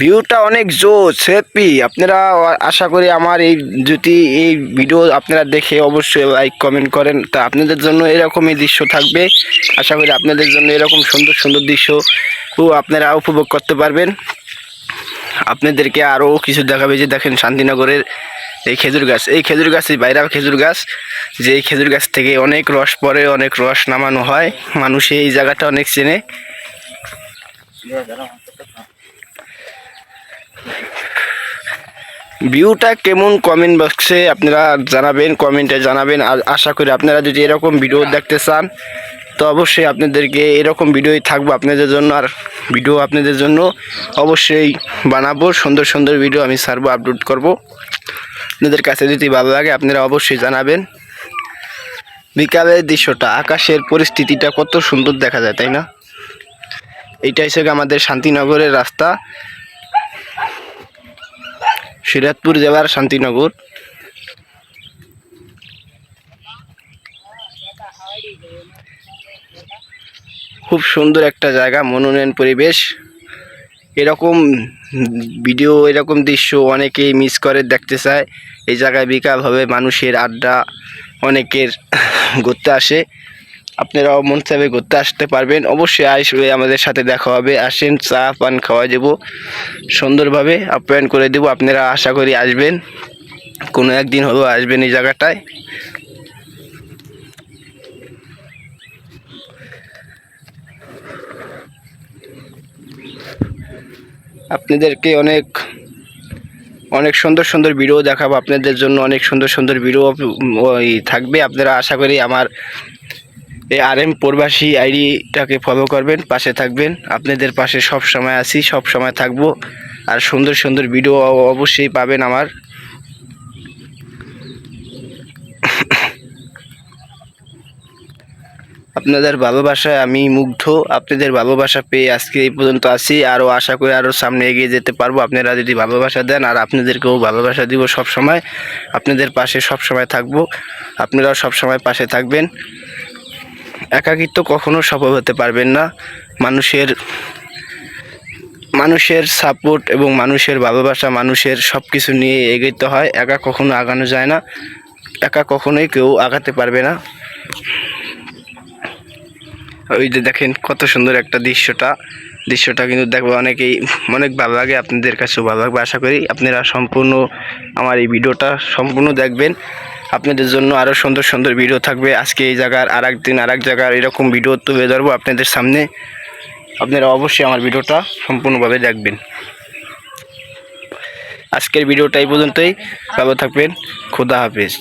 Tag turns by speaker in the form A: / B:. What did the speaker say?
A: ভিউটা অনেক জোস হ্যাপি। আপনারা আশা করি আমার এই যদি এই ভিডিও আপনারা দেখে অবশ্যই লাইক কমেন্ট করেন, তা আপনাদের জন্য এরকমই দৃশ্য থাকবে। আশা করি আপনাদের জন্য এরকম সুন্দর সুন্দর দৃশ্য আপনারা উপভোগ করতে পারবেন। আপনাদেরকে আরও কিছু দেখাবে, যে দেখেন শান্তিনগরের এই খেজুর গাছ, এই খেজুর গাছই বাইরা খেজুর গাছ, যে এই খেজুর গাছ থেকে অনেক রস পড়ে, অনেক রস নামানো হয়। মানুষ এই জায়গাটা অনেক চেনে। ভিউটা কেমন কমেন্ট বক্সে আপনারা জানাবেন, কমেন্টে জানাবেন। আর আশা করি আপনারা যদি এরকম ভিডিও দেখতে চান তো অবশ্যই আপনাদেরকে এরকম ভিডিওই থাকবো আপনাদের জন্য। আর ভিডিও আপনাদের জন্য অবশ্যই বানাবো, সুন্দর সুন্দর ভিডিও আমি ছাড়বো, আপলোড করব। আপনাদের কাছে যদি ভালো লাগে আপনারা অবশ্যই জানাবেন। বিকালের দৃশ্যটা, আকাশের পরিস্থিতিটা কত সুন্দর দেখা যায়, তাই না? এইটাই হচ্ছে আমাদের শান্তিনগরের রাস্তা, শরীয়তপুর জেলার শান্তিনগর। খুব সুন্দর একটা জায়গা, মনোনয়ন পরিবেশ। এরকম ভিডিও, এরকম দৃশ্য অনেকেই মিস করে দেখতে চায়। এই জায়গায় বিকাল হবে, মানুষের আড্ডা, অনেকের ঘুরতে আসে। আপনারাও মন চাইবে ঘুরতে আসতে পারবেন, অবশ্যই আসবে, আমাদের সাথে দেখা হবে। আসেন, চা পান খাওয়া দেবো, সুন্দরভাবে আপ্যায়ন করে দেবো। আপনারা আশা করি আসবেন, কোনো একদিন হলেও আসবেন এই জায়গাটায়। আপনাদেরকে অনেক অনেক সুন্দর সুন্দর ভিডিও দেখাবো আপনাদের জন্য, অনেক সুন্দর সুন্দর ভিডিও থাকবে। আপনারা আশা করি আমার এই RM প্রবাসী আইডিটাকে ফলো করবেন, পাশে থাকবেন। আপনাদের পাশে সব সময় আছি, সব সময় থাকবো। আর সুন্দর সুন্দর ভিডিও অবশ্যই পাবেন আমার। আপনাদের ভালোবাসায় আমি মুগ্ধ, আপনাদের ভালোবাসা পেয়ে আজকে এই পর্যন্ত আছি। আরও আশা করি আরও সামনে এগিয়ে যেতে পারবো, আপনারা যদি ভালোবাসা দেন। আর আপনাদেরকেও ভালোবাসা দিব সব সময়, আপনাদের পাশে সব সময় থাকবো, আপনারাও সব সময় পাশে থাকবেন। একাকিত্ব কখনো সফল হতে পারবেন না। মানুষের সাপোর্ট এবং মানুষের ভালোবাসা, মানুষের সব কিছু নিয়ে এগোতে হয়, একা কখনো আগানো যায় না, একা কখনোই কেউ আগাতে পারবে না। ওই যে দেখেন কত সুন্দর একটা দৃশ্যটা কিন্তু দেখবো অনেকেই, অনেক ভালো লাগে, আপনাদের কাছেও ভালো লাগবে। আশা করি আপনারা সম্পূর্ণ আমার এই ভিডিওটা সম্পূর্ণ দেখবেন। আপনাদের জন্য আরও সুন্দর সুন্দর ভিডিও থাকবে। আজকে এই জায়গার, আর একদিন আর এক জায়গার এরকম ভিডিও তুলে ধরবো আপনাদের সামনে। আপনারা অবশ্যই আমার ভিডিওটা সম্পূর্ণভাবে দেখবেন। আজকের ভিডিওটা এই পর্যন্তই, ভালো থাকবেন, খোদা হাফেজ।